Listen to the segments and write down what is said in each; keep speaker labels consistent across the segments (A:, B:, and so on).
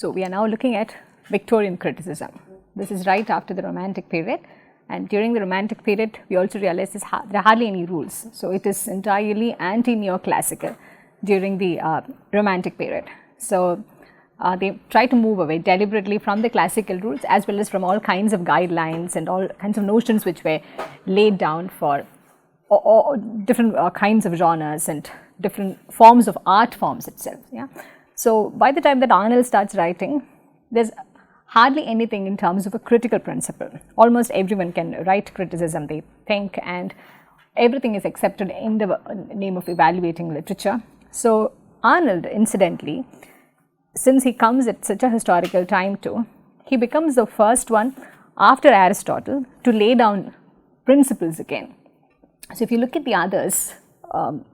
A: So we are now looking at Victorian criticism. This is right after the Romantic period, and during the Romantic period we also realize there are hardly any rules. So it is entirely anti-neoclassical during the Romantic period. So they try to move away deliberately from the classical rules as well as from all kinds of guidelines and all kinds of notions which were laid down for different kinds of genres and different forms of art forms itself. Yeah. So by the time that Arnold starts writing, there's hardly anything in terms of a critical principle. Almost everyone can write criticism, they think, and everything is accepted in the name of evaluating literature. So Arnold, incidentally, since he comes at such a historical time too, he becomes the first one after Aristotle to lay down principles again. So if you look at the others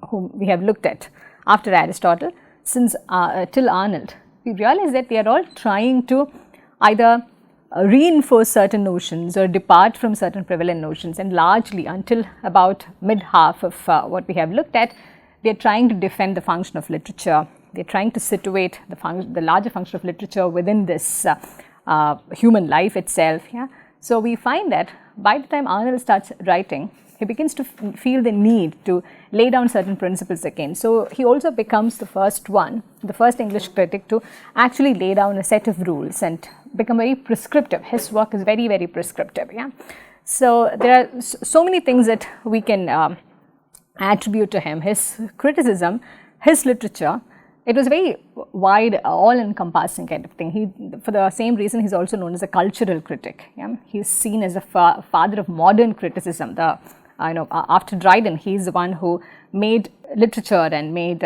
A: whom we have looked at after Aristotle, since till Arnold, we realize that they are all trying to either reinforce certain notions or depart from certain prevalent notions, and largely until about mid-half of what we have looked at, they are trying to defend the function of literature. They are trying to situate the larger function of literature within this human life itself. Yeah? So we find that by the time Arnold starts writing, he begins to feel the need to lay down certain principles again. So he also becomes the first one, the first English critic to actually lay down a set of rules and become very prescriptive. His work is very, very prescriptive. Yeah. So there are so many things that we can attribute to him. His criticism, his literature, it was very wide, all-encompassing kind of thing. For the same reason, he's also known as a cultural critic. Yeah? He's seen as a father of modern criticism. After Dryden, he's the one who made literature and made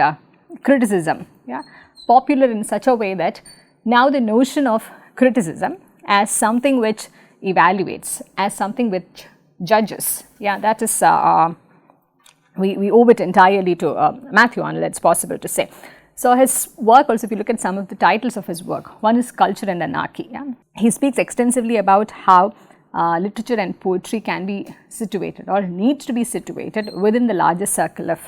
A: criticism popular in such a way that now the notion of criticism as something which evaluates, as something which judges, that is, we owe it entirely to Matthew Arnold, it's possible to say. So his work also, if you look at some of the titles of his work, one is Culture and Anarchy. Yeah? He speaks extensively about how literature and poetry can be situated or needs to be situated within the larger circle of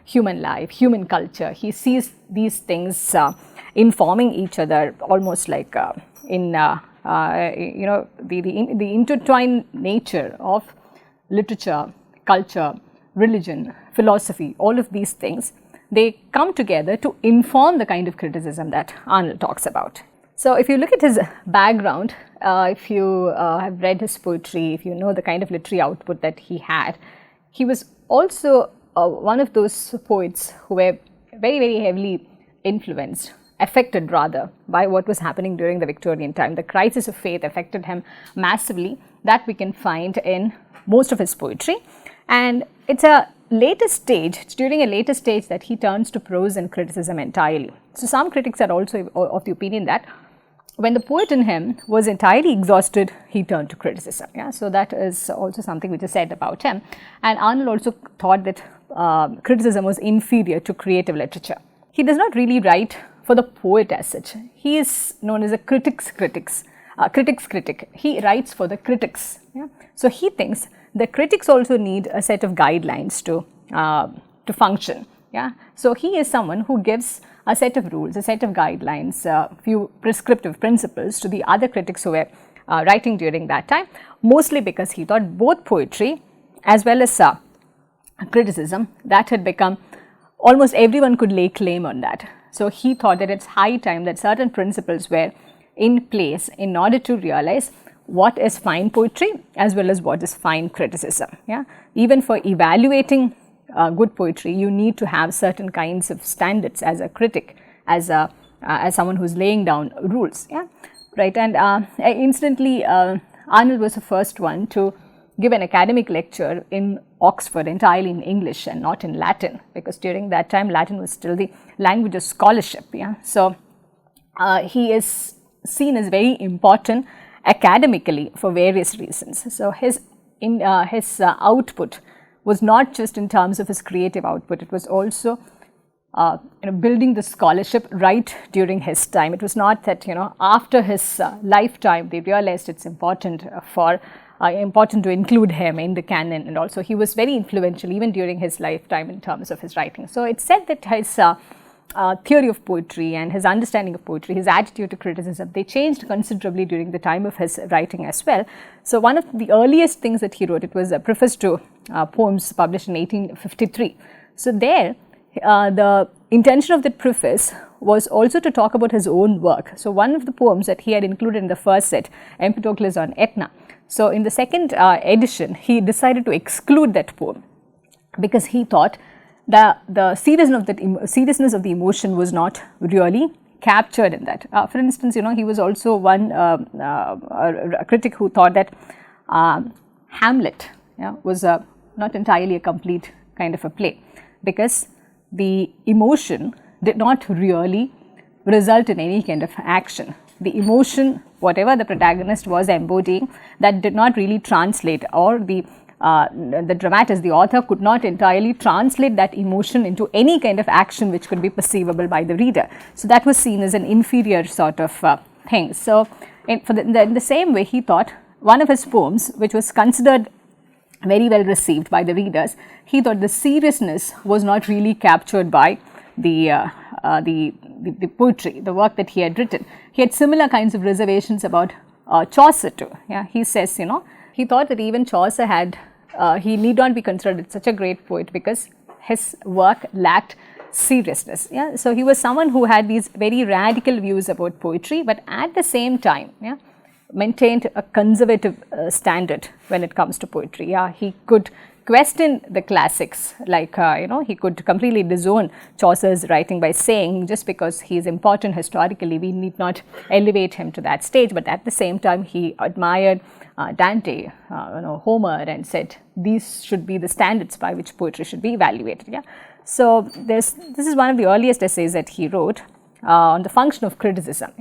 A: human life, human culture. He sees these things informing each other almost like the intertwined nature of literature, culture, religion, philosophy, all of these things. They come together to inform the kind of criticism that Arnold talks about. So if you look at his background, if you have read his poetry, if you know the kind of literary output that he had, he was also one of those poets who were very, very heavily influenced, affected rather, by what was happening during the Victorian time. The crisis of faith affected him massively. That we can find in most of his poetry. And it's during a later stage that he turns to prose and criticism entirely. So some critics are also of the opinion that when the poet in him was entirely exhausted, he turned to criticism. Yeah? So that is also something which is said about him. And Arnold also thought that criticism was inferior to creative literature. He does not really write for the poet as such. He is known as a critic's critic. He writes for the critics. Yeah? So he thinks the critics also need a set of guidelines to function. Yeah? So he is someone who gives a set of rules, a set of guidelines, a few prescriptive principles to the other critics who were writing during that time, mostly because he thought both poetry as well as criticism, that had become, almost everyone could lay claim on that. So he thought that it's high time that certain principles were in place in order to realize what is fine poetry as well as what is fine criticism. Yeah? Even for evaluating good poetry, you need to have certain kinds of standards as a critic, as someone who's laying down rules. Yeah? Right? And incidentally, Arnold was the first one to give an academic lecture in Oxford entirely in English and not in Latin, because during that time Latin was still the language of scholarship. Yeah? So he is seen as very important academically for various reasons. So his output was not just in terms of his creative output, it was also building the scholarship right during his time. It was not that after his lifetime they realized it's important to include him in the canon, and also he was very influential even during his lifetime in terms of his writing. So it's said that his theory of poetry and his understanding of poetry, his attitude to criticism, they changed considerably during the time of his writing as well. So, one of the earliest things that he wrote, it was a preface to poems published in 1853. So, there the intention of that preface was also to talk about his own work. So, one of the poems that he had included in the first set, Empedocles on Etna. So, in the second edition, he decided to exclude that poem because he thought the seriousness of the emotion was not really captured in that. For instance, he was also one a critic who thought that Hamlet was not entirely a complete kind of a play, because the emotion did not really result in any kind of action. The emotion, whatever the protagonist was embodying, that did not really translate, or the dramatist, the author, could not entirely translate that emotion into any kind of action which could be perceivable by the reader. So, that was seen as an inferior sort of thing. So, in the same way, he thought one of his poems, which was considered very well received by the readers, he thought the seriousness was not really captured by the poetry, the work that he had written. He had similar kinds of reservations about Chaucer too. He says, he thought that even Chaucer had, he need not be considered such a great poet because his work lacked seriousness. So, he was someone who had these very radical views about poetry, but at the same time, maintained a conservative standard when it comes to poetry. He could question the classics, like he could completely disown Chaucer's writing by saying, just because he is important historically, we need not elevate him to that stage. But at the same time, he admired Dante, Homer, and said these should be the standards by which poetry should be evaluated. So, this is one of the earliest essays that he wrote on the function of criticism.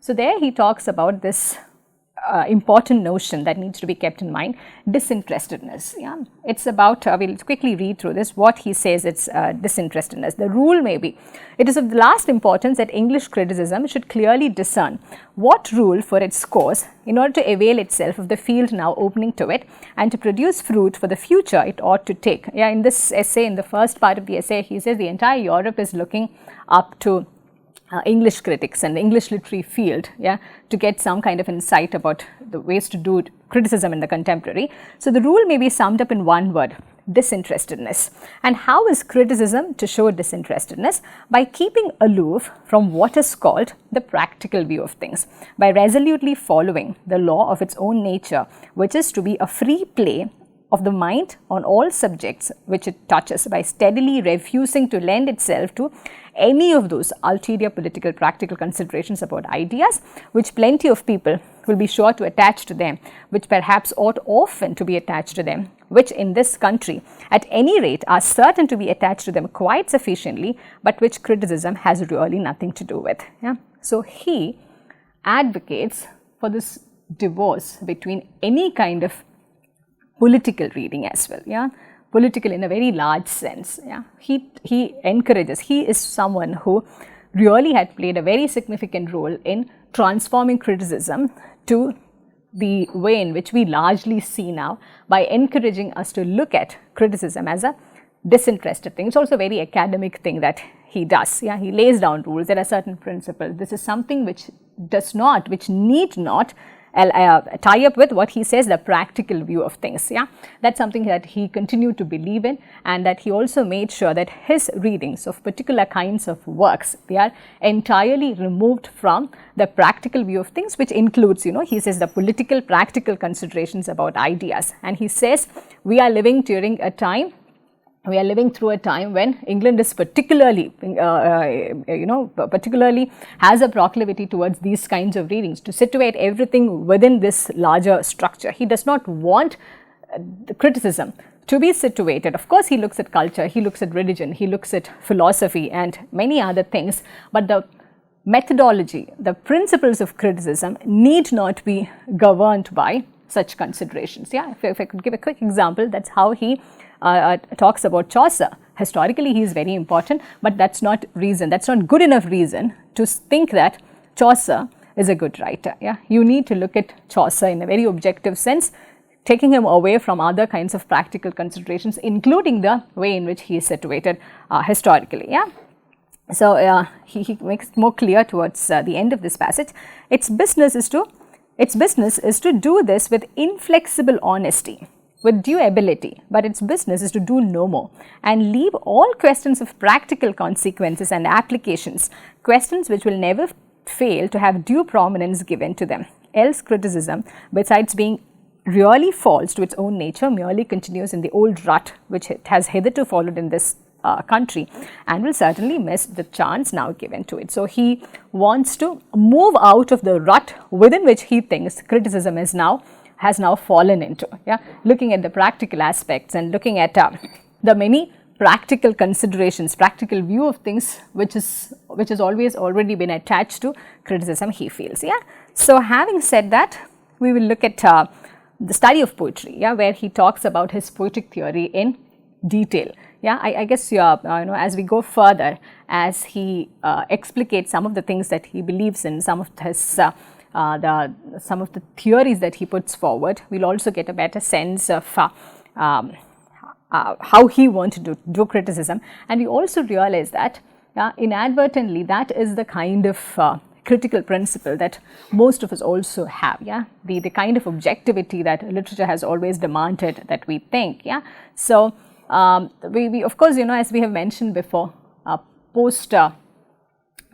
A: So, there he talks about this important notion that needs to be kept in mind, disinterestedness. It's about, we'll quickly read through this, what he says it's disinterestedness. The rule may be, it is of the last importance that English criticism should clearly discern what rule for its course in order to avail itself of the field now opening to it and to produce fruit for the future it ought to take. In this essay, in the first part of the essay, he says the entire Europe is looking up to English critics and the English literary field, to get some kind of insight about the ways to do criticism in the contemporary. So, the rule may be summed up in one word, disinterestedness. And how is criticism to show disinterestedness? By keeping aloof from what is called the practical view of things, by resolutely following the law of its own nature, which is to be a free play of the mind on all subjects which it touches, by steadily refusing to lend itself to any of those ulterior political practical considerations about ideas which plenty of people will be sure to attach to them, which perhaps ought often to be attached to them, which in this country at any rate are certain to be attached to them quite sufficiently, but which criticism has really nothing to do with. So, he advocates for this divorce between any kind of political reading as well, political in a very large sense. He encourages, he is someone who really had played a very significant role in transforming criticism to the way in which we largely see now, by encouraging us to look at criticism as a disinterested thing. It's also a very academic thing that he does. He lays down rules, there are certain principles. This is something which need not tie up with what he says the practical view of things. That's something that he continued to believe in, and that he also made sure that his readings of particular kinds of works, they are entirely removed from the practical view of things, which includes, he says the political practical considerations about ideas. And he says we are living through a time when England is particularly has a proclivity towards these kinds of readings, to situate everything within this larger structure. He does not want the criticism to be situated. Of course, he looks at culture, he looks at religion, he looks at philosophy and many other things, but the methodology, the principles of criticism need not be governed by such considerations. If I could give a quick example, that's how he talks about Chaucer. Historically, he is very important, but that's not good enough reason to think that Chaucer is a good writer. You need to look at Chaucer in a very objective sense, taking him away from other kinds of practical considerations, including the way in which he is situated historically. So, he makes it more clear towards the end of this passage. Its business is to do this with inflexible honesty, with due ability, but its business is to do no more and leave all questions of practical consequences and applications, questions which will never fail to have due prominence given to them. Else criticism, besides being really false to its own nature, merely continues in the old rut which it has hitherto followed in this country, and will certainly miss the chance now given to it. So, he wants to move out of the rut within which he thinks criticism has now fallen into. Yeah, looking at the practical aspects and looking at the many practical considerations, practical view of things which has always already been attached to criticism, he feels. Yeah. So, having said that, we will look at the study of poetry, yeah, where he talks about his poetic theory in detail. Yeah, I guess as we go further, as he explicates some of the things that he believes in, some of his some of the theories that he puts forward, we'll also get a better sense of how he wants to do criticism, and we also realize that inadvertently that is the kind of critical principle that most of us also have. Yeah, the kind of objectivity that literature has always demanded that we think. Yeah, so. We of course, as we have mentioned before, post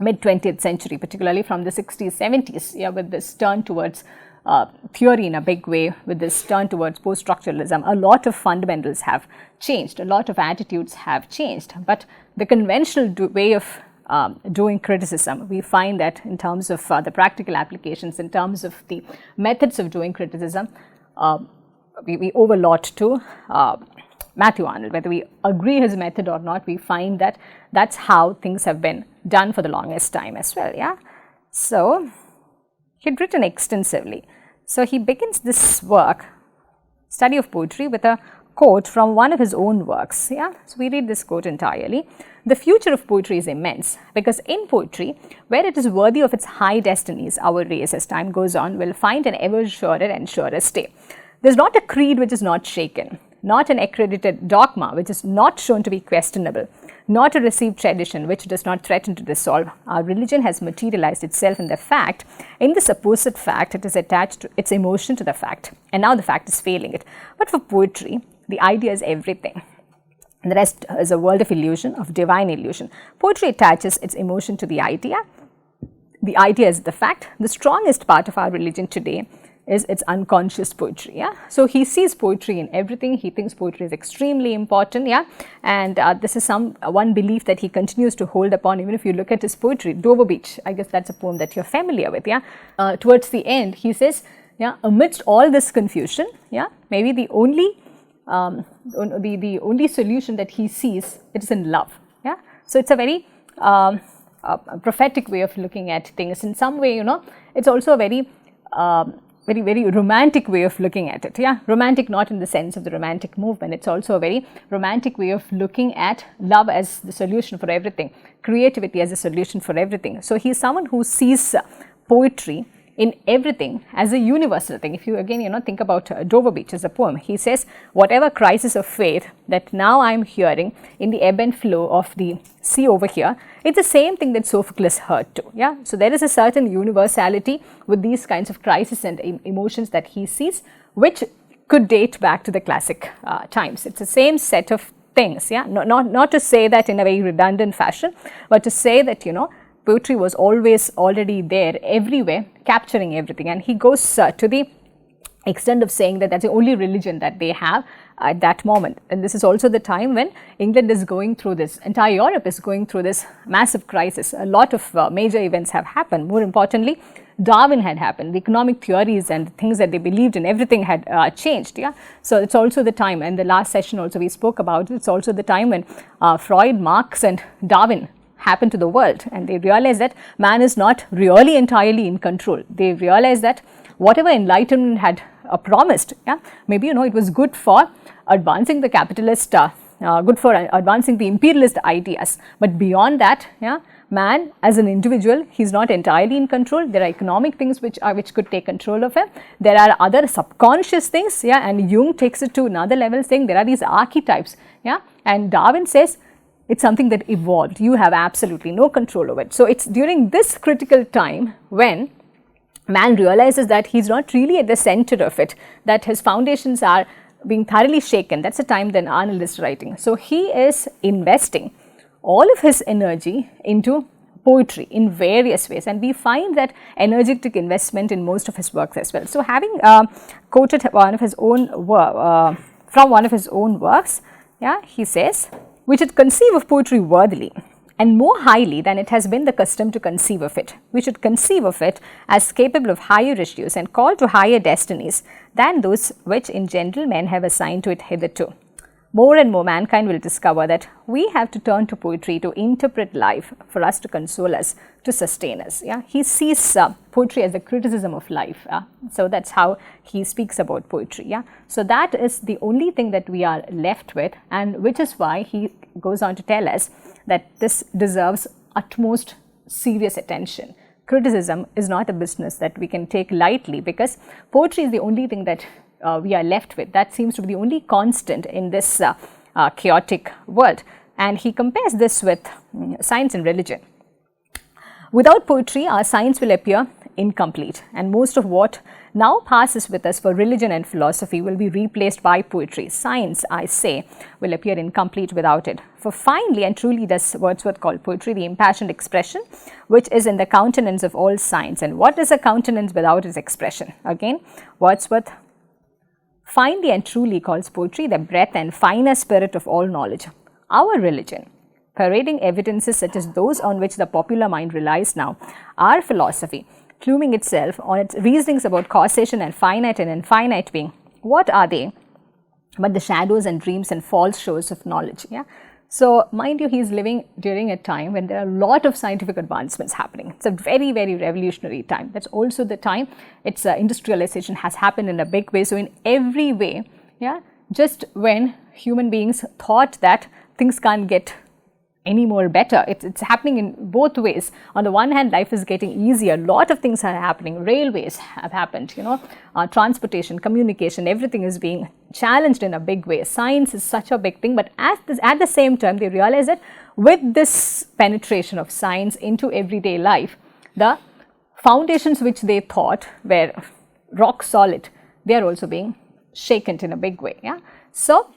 A: mid 20th century, particularly from the 60s, 70s, yeah, with this turn towards theory in a big way, with this turn towards post-structuralism, a lot of fundamentals have changed, a lot of attitudes have changed, but the conventional way of doing criticism, we find that in terms of the practical applications, in terms of the methods of doing criticism, we owe a lot to Matthew Arnold. Whether we agree his method or not, we find that that's how things have been done for the longest time as well. Yeah. So, he had written extensively. So, he begins this work, study of poetry, with a quote from one of his own works. Yeah. So, we read this quote entirely. The future of poetry is immense, because in poetry, where it is worthy of its high destinies, our race, as time goes on, will find an ever surer and surer stay. There is not a creed which is not shaken, not an accredited dogma which is not shown to be questionable, not a received tradition which does not threaten to dissolve. Our religion has materialized itself in the fact, in the supposed fact, it is attached to its emotion to the fact, and now the fact is failing it. But for poetry, the idea is everything. The rest is a world of illusion, of divine illusion. Poetry attaches its emotion to the idea. The idea is the fact. The strongest part of our religion today is its unconscious poetry. Yeah, so he sees poetry in everything. He thinks poetry is extremely important. Yeah, and this is one belief that he continues to hold upon. Even if you look at his poetry, Dover Beach, I guess that's a poem that you're familiar with. Yeah, towards the end, he says, yeah, amidst all this confusion, yeah, maybe the only solution that he sees, it is in love. Yeah, so it's a very prophetic way of looking at things. In some way, it's also a very very romantic way of looking at it. Yeah, romantic not in the sense of the romantic movement, it's also a very romantic way of looking at love as the solution for everything, creativity as a solution for everything. So, he is someone who sees poetry in everything as a universal thing. If you again think about Dover Beach as a poem, he says, whatever crisis of faith that now I am hearing in the ebb and flow of the sea over here, it's the same thing that Sophocles heard too. Yeah, so there is a certain universality with these kinds of crises and emotions that he sees, which could date back to the classic times. It's the same set of things. Yeah, not to say that in a very redundant fashion, but to say that poetry was always already there everywhere, capturing everything. And he goes to the extent of saying that that's the only religion that they have at that moment. And this is also the time when England is going through this, entire Europe is going through this massive crisis. A lot of major events have happened. More importantly, Darwin had happened. The economic theories and things that they believed in, everything had changed. Yeah, so it's also the time, and the last session also we spoke about it, it's also the time when Freud, Marx and Darwin happen to the world, and they realize that man is not really entirely in control. They realize that whatever enlightenment had promised, yeah, maybe it was good for advancing the capitalist, good for advancing the imperialist ideas, but beyond that, yeah, man as an individual, he's not entirely in control. There are economic things which could take control of him. There are other subconscious things, yeah, and Jung takes it to another level, saying there are these archetypes, yeah, and Darwin says it's something that evolved. You have absolutely no control over it. So it's during this critical time when man realizes that he's not really at the center of it, that his foundations are being thoroughly shaken. That's the time then Arnold is writing. So he is investing all of his energy into poetry in various ways, and we find that energetic investment in most of his works as well. So having quoted one of his own from one of his own works, yeah, he says, "We should conceive of poetry worthily and more highly than it has been the custom to conceive of it. We should conceive of it as capable of higher issues and called to higher destinies than those which in general men have assigned to it hitherto. More and more mankind will discover that we have to turn to poetry to interpret life, for us to console us, to sustain us." Yeah, he sees poetry as a criticism of life. So that's how he speaks about poetry. Yeah, so that is the only thing that we are left with, and which is why he goes on to tell us that this deserves utmost serious attention. Criticism is not a business that we can take lightly, because poetry is the only thing that we are left with. That seems to be the only constant in this chaotic world. And he compares this with science and religion. Without poetry, our science will appear incomplete, and most of what now passes with us for religion and philosophy will be replaced by poetry. Science, I say, will appear incomplete without it. For finely and truly does Wordsworth call poetry the impassioned expression which is in the countenance of all science. And what is a countenance without its expression? Again, Wordsworth finely and truly calls poetry the breath and finer spirit of all knowledge. Our religion, parading evidences such as those on which the popular mind relies now, our philosophy, pluming itself on its reasonings about causation and finite and infinite being, what are they but the shadows and dreams and false shows of knowledge? Yeah. So mind you, he is living during a time when there are a lot of scientific advancements happening. It's a very, very revolutionary time. That's also the time its industrialization has happened in a big way. So in every way, yeah, just when human beings thought that things can't get any more better, it's happening in both ways. On the one hand, life is getting easier. A lot of things are happening. Railways have happened, transportation, communication, everything is being challenged in a big way. Science is such a big thing, but at the same time, they realize that with this penetration of science into everyday life, the foundations which they thought were rock solid, they are also being shaken in a big way. Yeah. So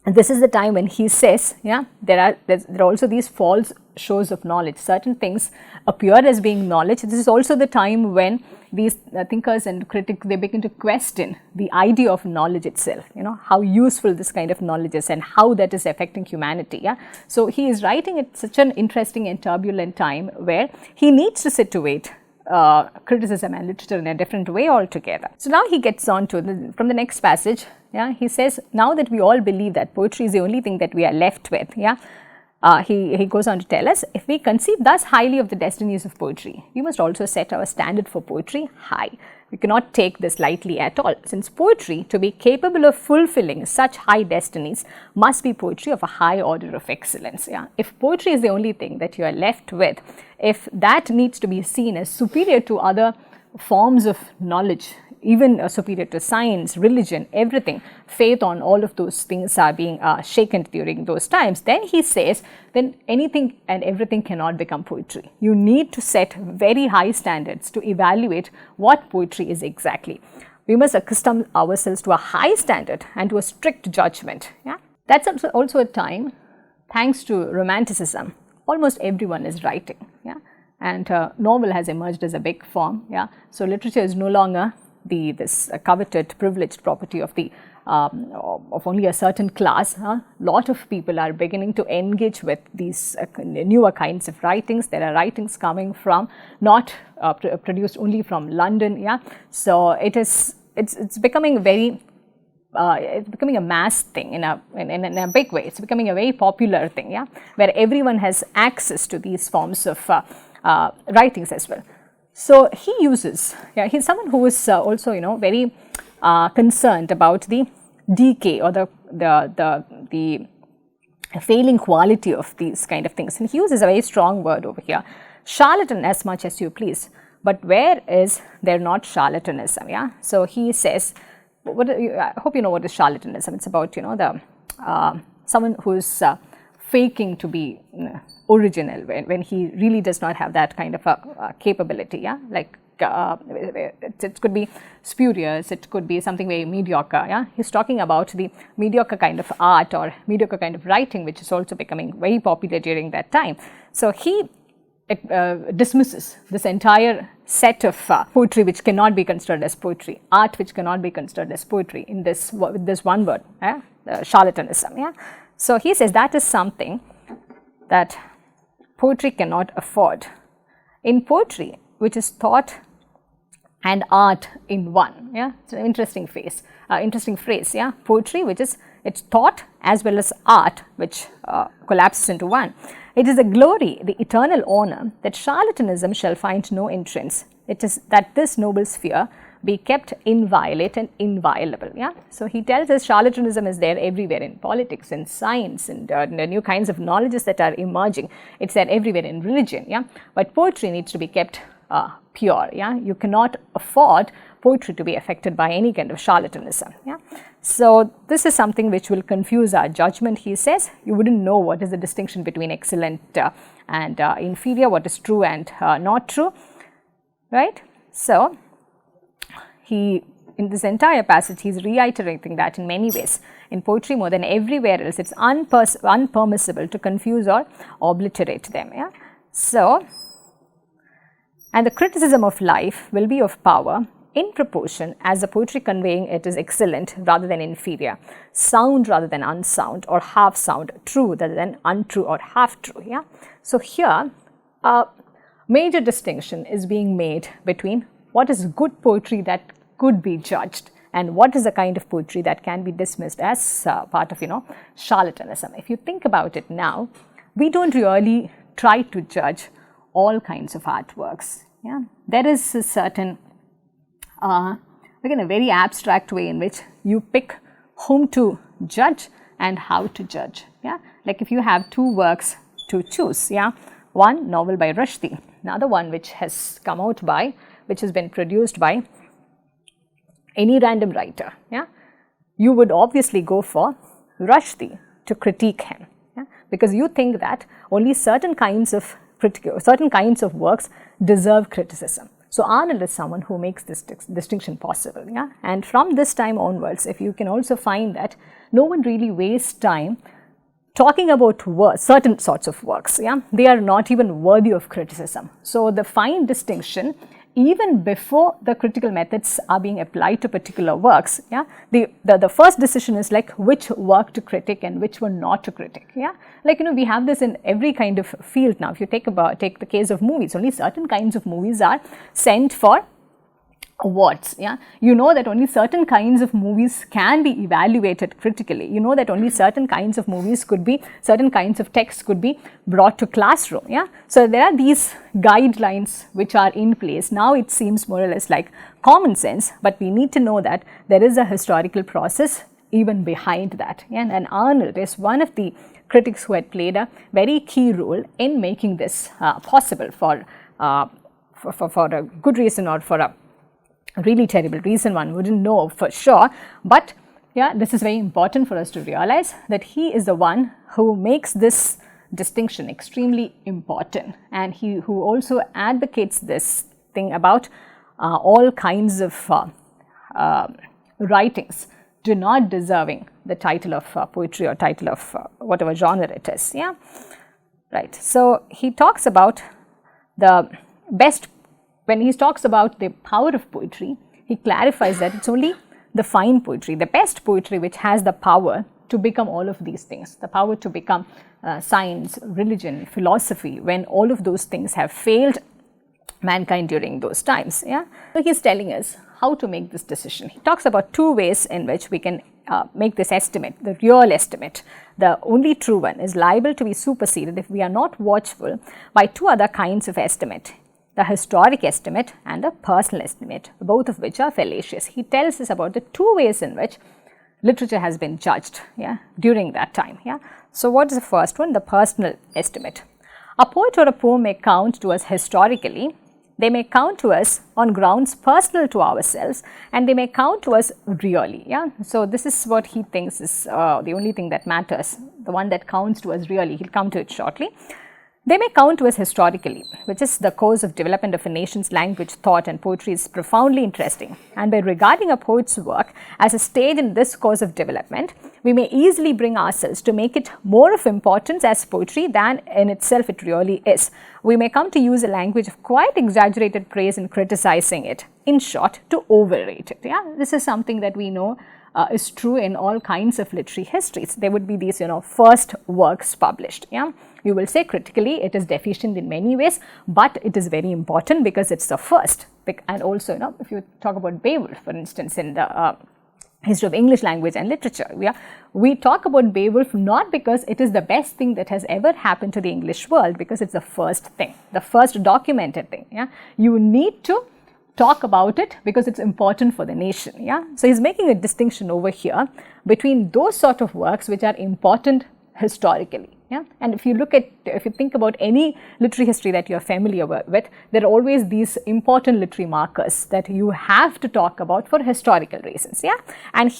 A: this is the time when he says, yeah, there are also these false shows of knowledge. Certain things appear as being knowledge. This is also the time when these thinkers and critics, they begin to question the idea of knowledge itself, how useful this kind of knowledge is and how that is affecting humanity. Yeah. So he is writing at such an interesting and turbulent time where he needs to situate criticism and literature in a different way altogether. So now he gets on to from the next passage. Yeah, he says, now that we all believe that poetry is the only thing that we are left with, yeah, he goes on to tell us, if we conceive thus highly of the destinies of poetry, we must also set our standard for poetry high. We cannot take this lightly at all, since poetry, to be capable of fulfilling such high destinies, must be poetry of a high order of excellence. Yeah. If poetry is the only thing that you are left with, if that needs to be seen as superior to other forms of knowledge, even superior to science, religion, everything, faith on all of those things are being shaken during those times, then he says, then anything and everything cannot become poetry. You need to set very high standards to evaluate what poetry is exactly. We must accustom ourselves to a high standard and to a strict judgment. Yeah? That's also a time, thanks to Romanticism, almost everyone is writing. Yeah? And novel has emerged as a big form. Yeah? So literature is no longer this coveted, privileged property of the of only a certain class. Lot of people are beginning to engage with these newer kinds of writings. There are writings coming from not produced only from London. Yeah, so it's becoming very. It's becoming a mass thing in a big way. It's becoming a very popular thing. Yeah, where everyone has access to these forms of writings as well. So he uses, he's someone who is also, very concerned about the decay or the failing quality of these kind of things. And he uses a very strong word over here, charlatan as much as you please. But where is there not charlatanism? Yeah. So he says, I hope you know what is charlatanism. It's about, someone who is faking to be original when he really does not have that kind of a capability, yeah, like it could be spurious, it could be something very mediocre, yeah. He's talking about the mediocre kind of art or mediocre kind of writing, which is also becoming very popular during that time. So he dismisses this entire set of poetry which cannot be considered as poetry, art which cannot be considered as poetry in this with this one word, charlatanism, yeah. So he says that is something that poetry cannot afford. In poetry, which is thought and art in one, yeah, it's an interesting phrase, yeah. Poetry, which is it's thought as well as art, which collapses into one. It is the glory, the eternal honor that charlatanism shall find no entrance. It is that this noble sphere be kept inviolate and inviolable, yeah. So he tells us charlatanism is there everywhere in politics and science and the new kinds of knowledges that are emerging. It's there everywhere in religion, yeah. But poetry needs to be kept pure, yeah. You cannot afford poetry to be affected by any kind of charlatanism, yeah. So this is something which will confuse our judgment. He says you wouldn't know what is the distinction between excellent and inferior, what is true and not true, right. So he, in this entire passage, he is reiterating that in many ways. In poetry, more than everywhere else, it's unpermissible to confuse or obliterate them. Yeah? So, and the criticism of life will be of power in proportion as the poetry conveying it is excellent rather than inferior, sound rather than unsound, or half sound, true rather than untrue or half true. Yeah? So, here a major distinction is being made between what is good poetry that could be judged and what is the kind of poetry that can be dismissed as part of, charlatanism. If you think about it now, we don't really try to judge all kinds of artworks. Yeah? There is a certain, again, a very abstract way in which you pick whom to judge and how to judge. Yeah? Like if you have two works to choose, yeah, one novel by Rushdie, another one which has come out by, which has been produced by any random writer, yeah, you would obviously go for Rushdie to critique him, yeah, because you think that only certain kinds of works deserve criticism. So Arnold is someone who makes this distinction possible, yeah, and from this time onwards, if you can also find that no one really wastes time talking about certain sorts of works, yeah, they are not even worthy of criticism. So the fine distinction, even before the critical methods are being applied to particular works, yeah, the first decision is like which work to critique and which one not to critique, yeah. Like, we have this in every kind of field now. If you take the case of movies, only certain kinds of movies are sent for awards, yeah. You know that only certain kinds of movies can be evaluated critically. You know that only certain kinds of movies certain kinds of texts could be brought to classroom, yeah. So there are these guidelines which are in place. Now it seems more or less like common sense, but we need to know that there is a historical process even behind that. Yeah? And Arnold is one of the critics who had played a very key role in making this possible for a good reason or for a really terrible reason, one wouldn't know for sure, but yeah, this is very important for us to realize that he is the one who makes this distinction extremely important, and who also advocates this thing about all kinds of writings do not deserving the title of poetry or title of whatever genre it is, yeah, right. So he talks about the best. When he talks about the power of poetry, he clarifies that it's only the fine poetry, the best poetry, which has the power to become all of these things, the power to become science, religion, philosophy, when all of those things have failed mankind during those times. Yeah? So he's telling us how to make this decision. He talks about two ways in which we can make this estimate, the real estimate. The only true one is liable to be superseded if we are not watchful by two other kinds of estimate, the historic estimate and the personal estimate, both of which are fallacious. He tells us about the two ways in which literature has been judged, yeah, during that time. Yeah. So what is the first one? The personal estimate. A poet or a poem may count to us historically They may count to us on grounds personal to ourselves, and they may count to us really. Yeah. So this is what he thinks is the only thing that matters, the one that counts to us really. He'll come to it shortly. They may count to us historically, which is the course of development of a nation's language, thought and poetry is profoundly interesting. And by regarding a poet's work as a stage in this course of development, we may easily bring ourselves to make it more of importance as poetry than in itself it really is. We may come to use a language of quite exaggerated praise in criticizing it. In short, to overrate it. Yeah, this is something that we know is true in all kinds of literary histories. There would be these, first works published. Yeah, you will say critically it is deficient in many ways, but it is very important because it's the first. And also, if you talk about Beowulf, for instance, in the history of English language and literature, we talk about Beowulf not because it is the best thing that has ever happened to the English world, because it's the first thing, the first documented thing. Yeah, you need to talk about it because it's important for the nation. Yeah, so he's making a distinction over here between those sort of works which are important historically. Yeah, and if you think about any literary history that you're familiar with, there are always these important literary markers that you have to talk about for historical reasons. Yeah, and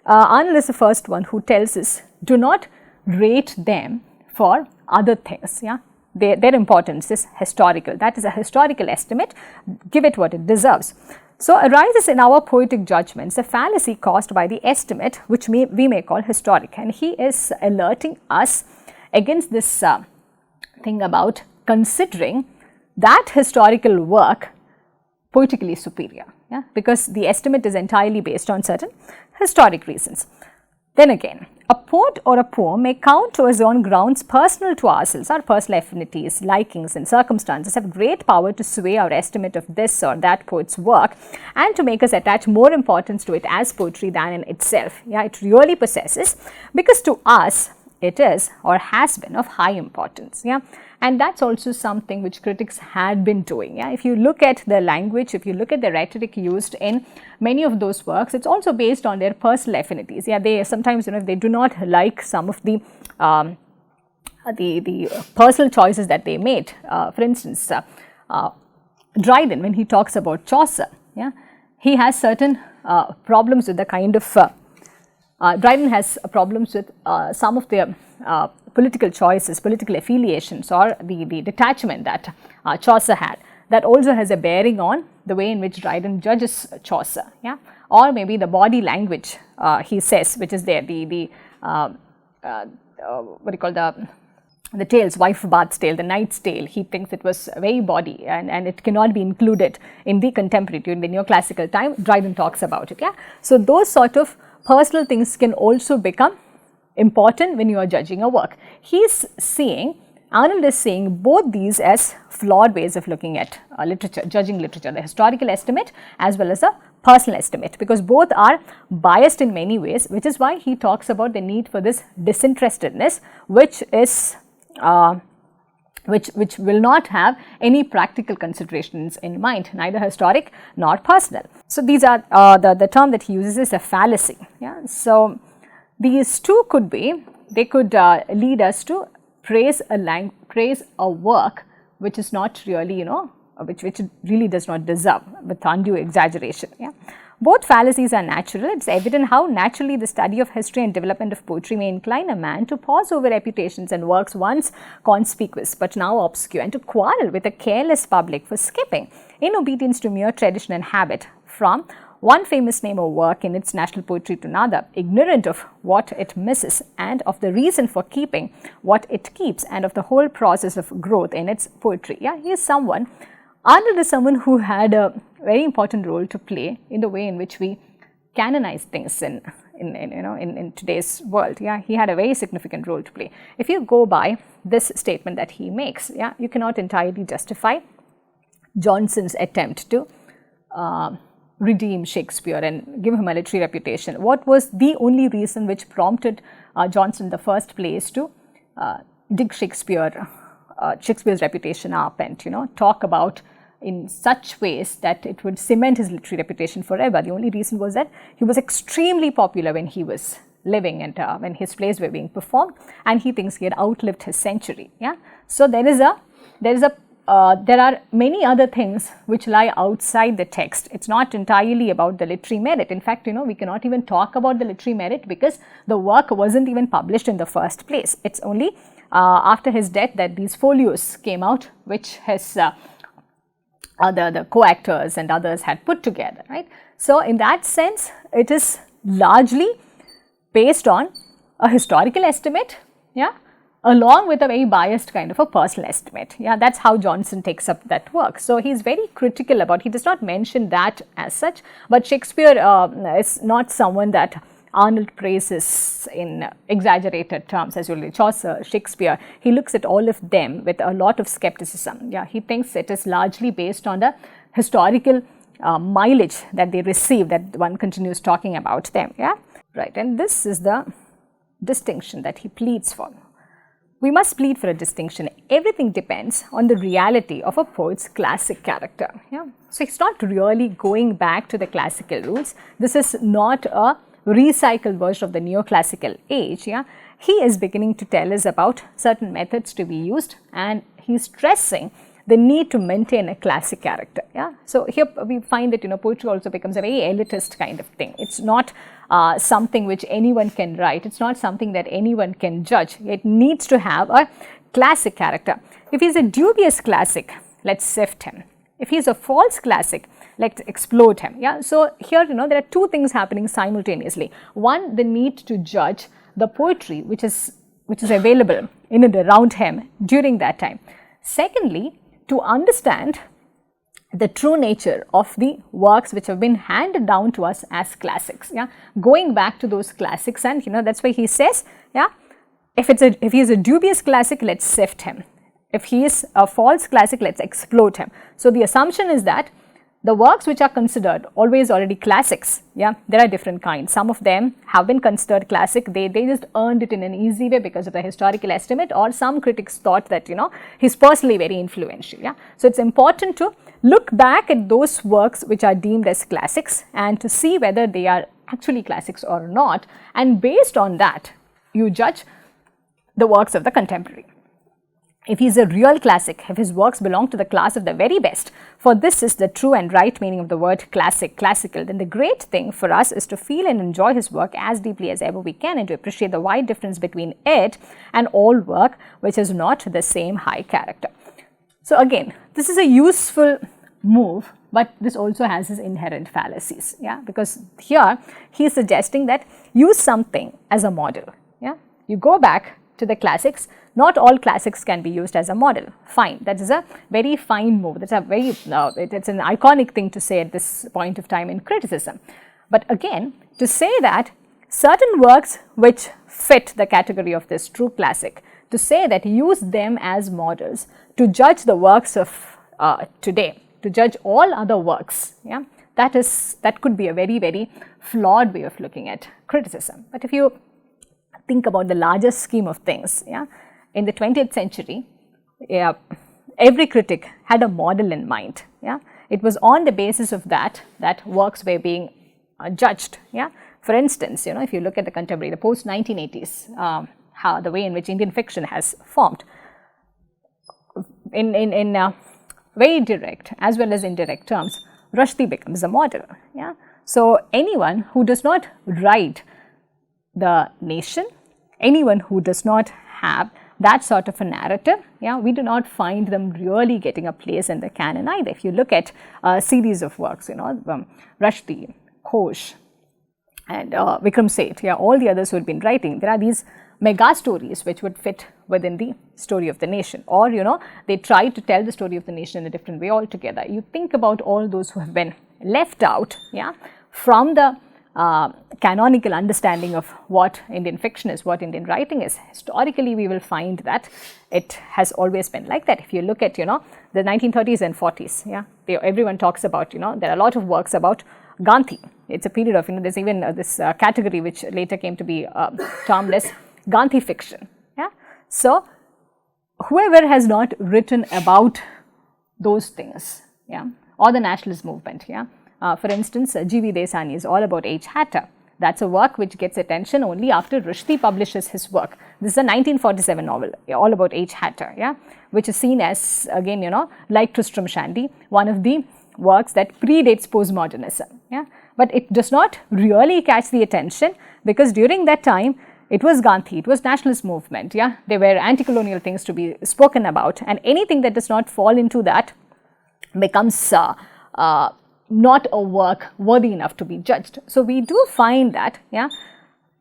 A: Arnold is the first one who tells us, do not rate them for other things. Yeah, their importance is historical. That is a historical estimate. Give it what it deserves. So arises in our poetic judgments a fallacy caused by the estimate, which we may call historic. And he is alerting us against this thing about considering that historical work poetically superior. Yeah, because the estimate is entirely based on certain historic reasons. Then again, a poet or a poem may count to us on grounds personal to ourselves. Our personal affinities, likings and circumstances have great power to sway our estimate of this or that poet's work and to make us attach more importance to it as poetry than in itself. Yeah, it really possesses, because to us it is or has been of high importance. Yeah, and that's also something which critics had been doing. Yeah, if you look at the language, if you look at the rhetoric used in many of those works, it's also based on their personal affinities. Yeah, they sometimes, if they do not like some of the personal choices that they made. For instance, Dryden, when he talks about Chaucer, yeah, he has certain problems with the kind of Dryden has problems with some of the political choices, political affiliations, or the detachment that Chaucer had. That also has a bearing on the way in which Dryden judges Chaucer. Yeah, or maybe the body language he says, which is there, what do you call the tales, Wife of Bath's Tale, the Knight's Tale. He thinks it was very body and it cannot be included in the contemporary, during the neoclassical time. Dryden talks about it. Yeah, so those sort of personal things can also become important when you are judging a work. Arnold is seeing both these as flawed ways of looking at literature, judging literature, the historical estimate as well as a personal estimate, because both are biased in many ways, which is why he talks about the need for this disinterestedness, which is which will not have any practical considerations in mind, neither historic nor personal. So these are the term that he uses is a fallacy. Yeah, so these two could be, they could lead us to praise a work which is not really, which really does not deserve, with undue exaggeration. Yeah, both fallacies are natural. It's evident how naturally the study of history and development of poetry may incline a man to pause over reputations and works once conspicuous but now obscure, and to quarrel with a careless public for skipping, in obedience to mere tradition and habit, from one famous name or work in its national poetry to another, ignorant of what it misses and of the reason for keeping what it keeps and of the whole process of growth in its poetry. Yeah, Arnold is someone who had a very important role to play in the way in which we canonize things in today's world. Yeah, he had a very significant role to play. If you go by this statement that he makes, yeah, you cannot entirely justify Johnson's attempt to redeem Shakespeare and give him a literary reputation. What was the only reason which prompted Johnson in the first place to dig Shakespeare's reputation up and talk about in such ways that it would cement his literary reputation forever? The only reason was that he was extremely popular when he was living and when his plays were being performed, and he thinks he had outlived his century. Yeah, so there is a there are many other things which lie outside the text. It's not entirely about the literary merit. In fact, we cannot even talk about the literary merit because the work wasn't even published in the first place. It's only after his death that these folios came out, which his the co-actors and others had put together, right. So, in that sense, it is largely based on a historical estimate, yeah, along with a very biased kind of a personal estimate. Yeah, that is how Johnson takes up that work. So, he is very critical about, he does not mention that as such, but Shakespeare is not someone that Arnold praises in exaggerated terms, as usually Chaucer, Shakespeare. He looks at all of them with a lot of skepticism. Yeah, he thinks it is largely based on the historical mileage that they receive, that one continues talking about them. Yeah, right. And this is the distinction that he pleads for. We must plead for a distinction. Everything depends on the reality of a poet's classic character. Yeah? So, he is not really going back to the classical rules. This is not a recycled version of the neoclassical age. Yeah? He is beginning to tell us about certain methods to be used, and he is stressing the need to maintain a classic character. Yeah? So, here we find that poetry also becomes a very elitist kind of thing. It is not something which anyone can write, it is not something that anyone can judge. It needs to have a classic character. If he is a dubious classic, let us sift him. If he is a false classic, let us explode him. Yeah? So, here there are two things happening simultaneously. One, the need to judge the poetry which is available in and around him during that time. Secondly, to understand the true nature of the works which have been handed down to us as classics. Yeah, going back to those classics, and that's why he says, yeah, if he is a dubious classic, let's sift him. If he is a false classic, let's explode him. So, the assumption is that the works which are considered always already classics, yeah, there are different kinds. Some of them have been considered classic, they just earned it in an easy way because of the historical estimate, or some critics thought that he's personally very influential. Yeah. So, it's important to look back at those works which are deemed as classics and to see whether they are actually classics or not, and based on that you judge the works of the contemporary. If he is a real classic, if his works belong to the class of the very best, for this is the true and right meaning of the word classic, classical, then the great thing for us is to feel and enjoy his work as deeply as ever we can, and to appreciate the wide difference between it and all work which is not the same high character. So, again, this is a useful move, but this also has its inherent fallacies, yeah, because here he is suggesting that use something as a model. Yeah, you go back to the classics. Not all classics can be used as a model. Fine, that is a very fine move. That's a very it's an iconic thing to say at this point of time in criticism. But again, to say that certain works which fit the category of this true classic, to say that use them as models to judge the works of today, to judge all other works, yeah, that could be a very, very flawed way of looking at criticism. But if you think about the larger scheme of things, yeah, in the 20th century, yeah, every critic had a model in mind. Yeah, it was on the basis of that works were being judged. Yeah, for instance, if you look at the contemporary, the post 1980s, how the way in which Indian fiction has formed, in very direct as well as indirect terms, Rushdie becomes a model. Yeah, so anyone who does not write the nation, anyone who does not have that sort of a narrative, yeah, we do not find them really getting a place in the canon either. If you look at a series of works, Rushdie, Ghosh, and Vikram Seth, yeah, all the others who had been writing, there are these mega stories which would fit within the story of the nation, or they try to tell the story of the nation in a different way altogether. You think about all those who have been left out, yeah, from the canonical understanding of what Indian fiction is, what Indian writing is. Historically, we will find that it has always been like that. If you look at, the 1930s and 40s, yeah, everyone talks about, there are a lot of works about Gandhi. It's a period of, there's even this category which later came to be termed as Gandhi fiction. Yeah. So, whoever has not written about those things, yeah, or the nationalist movement, yeah. For instance, G.V. Desani is all about H. Hatter. That's a work which gets attention only after Rushdie publishes his work. This is a 1947 novel, all about H. Hatter, yeah, which is seen as, again, like Tristram Shandy, one of the works that predates postmodernism, yeah. But it does not really catch the attention because during that time, it was Gandhi, it was nationalist movement, yeah. There were anti-colonial things to be spoken about, and anything that does not fall into that becomes not a work worthy enough to be judged. So we do find that, yeah,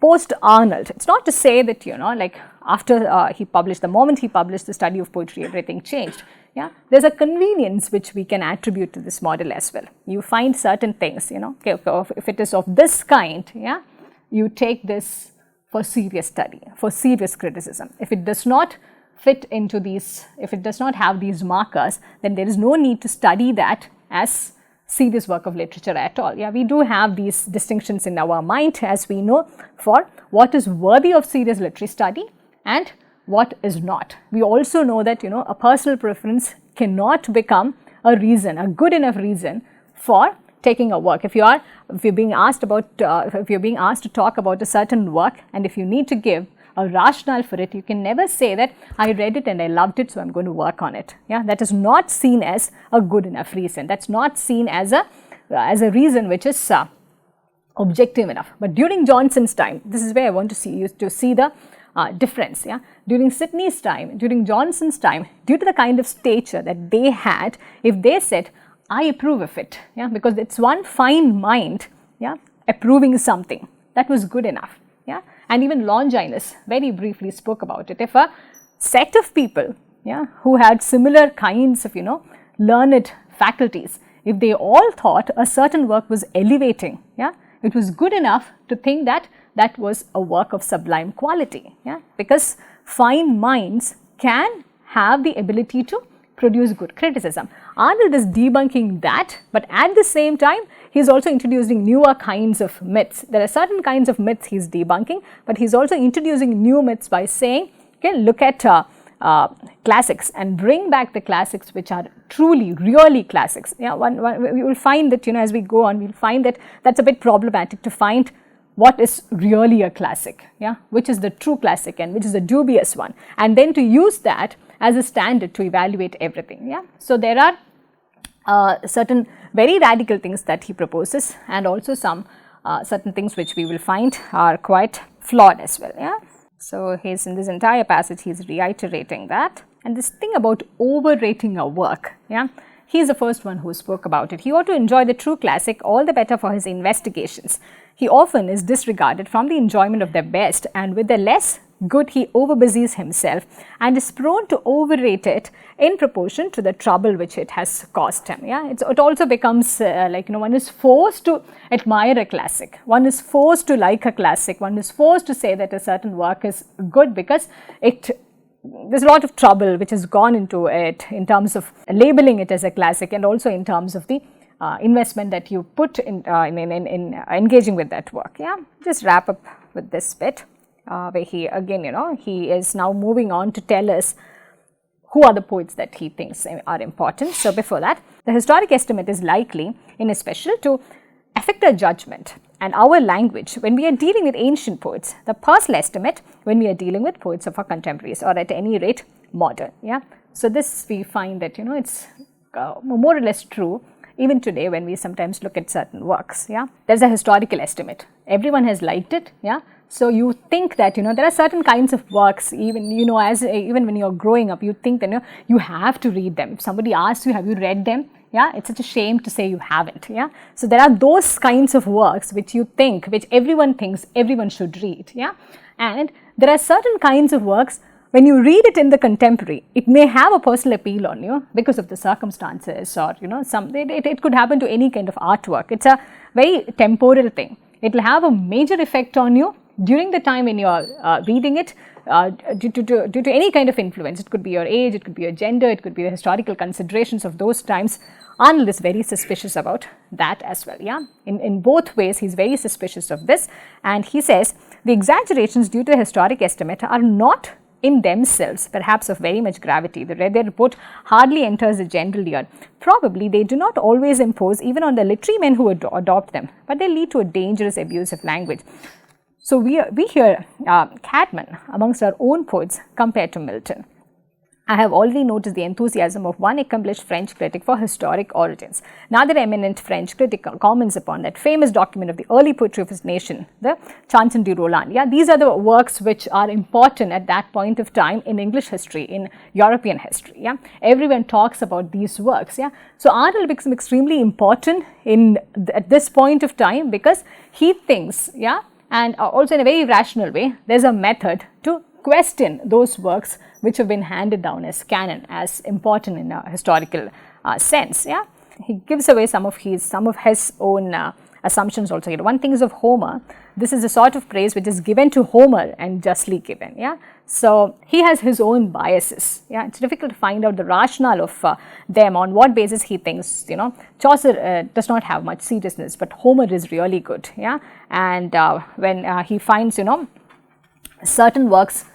A: post Arnold, it's not to say that, like after he published, the moment he published the study of poetry, everything changed. Yeah, there's a convenience which we can attribute to this model as well. You find certain things, okay, if it is of this kind, yeah, you take this for serious study, for serious criticism. If it does not fit into these, if it does not have these markers, then there is no need to study that as serious work of literature at all. Yeah, we do have these distinctions in our mind, as we know, for what is worthy of serious literary study and what is not. We also know that, a personal preference cannot become a reason, a good enough reason for taking a work. If you're being asked to talk about a certain work, and if you need to give a rationale for it, you can never say that I read it and I loved it, so I'm going to work on it. Yeah, that is not seen as a good enough reason. That's not seen as a reason which is objective enough. But during Johnson's time, this is where I want to see you to see the difference. Yeah, during Sidney's time, during Johnson's time, due to the kind of stature that they had, if they said, I approve of it, yeah, because it's one fine mind, yeah, approving something, that was good enough. Yeah, and even Longinus very briefly spoke about it. If a set of people, yeah, who had similar kinds of, learned faculties, if they all thought a certain work was elevating, yeah, it was good enough to think that that was a work of sublime quality, yeah, because fine minds can have the ability to produce good criticism. Arnold is debunking that, but at the same time, he is also introducing newer kinds of myths. There are certain kinds of myths he is debunking, but he is also introducing new myths by saying, okay, look at classics and bring back the classics which are truly, really classics. Yeah, we will find that, as we go on, we will find that that's a bit problematic to find what is really a classic, yeah, which is the true classic and which is a dubious one, and then to use that as a standard to evaluate everything. Yeah, so there are certain very radical things that he proposes, and also some certain things which we will find are quite flawed as well. Yeah, so he's in this entire passage he's reiterating that, and this thing about overrating a work. Yeah, he's the first one who spoke about it. He ought to enjoy the true classic all the better for his investigations. He often is disregarded from the enjoyment of the best, and with the less good he overbusies himself and is prone to overrate it in proportion to the trouble which it has cost him. Yeah, it also becomes one is forced to admire a classic, one is forced to like a classic, one is forced to say that a certain work is good because there's a lot of trouble which has gone into it in terms of labeling it as a classic, and also in terms of the investment that you put in engaging with that work. Yeah, just wrap up with this bit where he again, he is now moving on to tell us who are the poets that he thinks are important. So before that, the historic estimate is likely, in especial, to affect our judgment and our language when we are dealing with ancient poets, the partial estimate when we are dealing with poets of our contemporaries, or at any rate modern. Yeah, so this we find that it's more or less true even today when we sometimes look at certain works. Yeah, there's a historical estimate, everyone has liked it. Yeah, so you think that there are certain kinds of works, even even when you're growing up, you think that you have to read them. If somebody asks you, have you read them? Yeah, it's such a shame to say you haven't. Yeah, so there are those kinds of works which you think, which everyone thinks everyone should read. Yeah, and there are certain kinds of works, when you read it in the contemporary, it may have a personal appeal on you because of the circumstances, or it could happen to any kind of artwork. It's a very temporal thing. It will have a major effect on you during the time when you are reading it, due to any kind of influence. It could be your age, it could be your gender, it could be the historical considerations of those times. Arnold is very suspicious about that as well. Yeah, in both ways he's very suspicious of this, and he says the exaggerations due to historic estimate are not in themselves, perhaps of very much gravity. Their report hardly enters the general ear. Probably they do not always impose even on the literary men who adopt them, but they lead to a dangerous abuse of language. So we hear Cadman amongst our own poets compared to Milton. I have already noticed the enthusiasm of one accomplished French critic for historic origins. Another eminent French critic comments upon that famous document of the early poetry of his nation, the Chansons du Roland. Yeah, these are the works which are important at that point of time in English history, in European history. Yeah, everyone talks about these works. Yeah, so Arnold becomes extremely important at this point of time because he thinks, yeah, and also in a very rational way, there's a method to question those works which have been handed down as canon, as important in a historical sense. Yeah, he gives away some of his own assumptions also. One thing is of Homer. This is the sort of praise which is given to Homer and justly given. Yeah, so he has his own biases. Yeah, it's difficult to find out the rationale of them, on what basis he thinks. Chaucer does not have much seriousness, but Homer is really good. Yeah, and when he finds certain works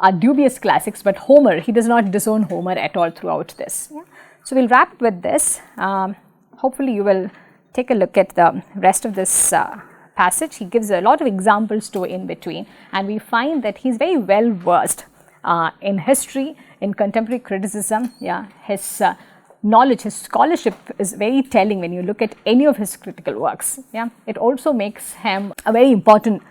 A: are dubious classics, but Homer, he does not disown Homer at all throughout this. Yeah. So we'll wrap with this. Hopefully you will take a look at the rest of this passage. He gives a lot of examples to in between, and we find that he's very well versed in history, in contemporary criticism. Yeah, his knowledge, his scholarship is very telling when you look at any of his critical works. Yeah, it also makes him a very important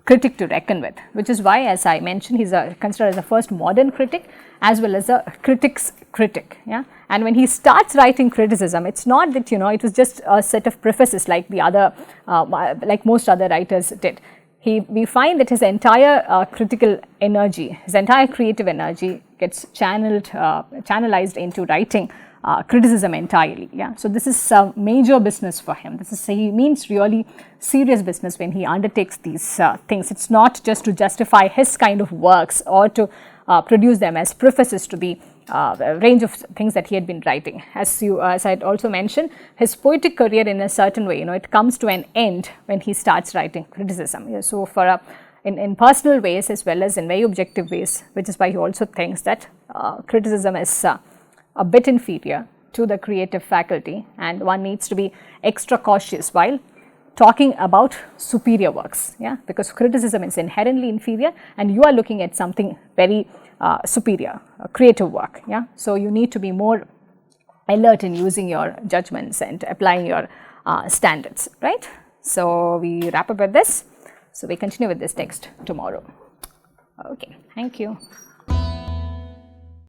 A: critic to reckon with, which is why, as I mentioned, he's considered as the first modern critic as well as a critic's critic. Yeah, and when he starts writing criticism, it's not that it was just a set of prefaces like the other, like most other writers did. We find that his entire critical energy, his entire creative energy, gets channelized into writing criticism entirely. Yeah, so this is a major business for him. He means really serious business when he undertakes these things. It's not just to justify his kind of works or to produce them as prefaces to the range of things that he had been writing. As I had also mentioned, his poetic career in a certain way, it comes to an end when he starts writing criticism. Yeah, so for in personal ways as well as in very objective ways, which is why he also thinks that criticism is a bit inferior to the creative faculty, and one needs to be extra cautious while talking about superior works. Yeah, because criticism is inherently inferior and you are looking at something very superior, a creative work. Yeah, so you need to be more alert in using your judgments and applying your standards, right? So we wrap up with this. So we continue with this text tomorrow. Okay, thank you.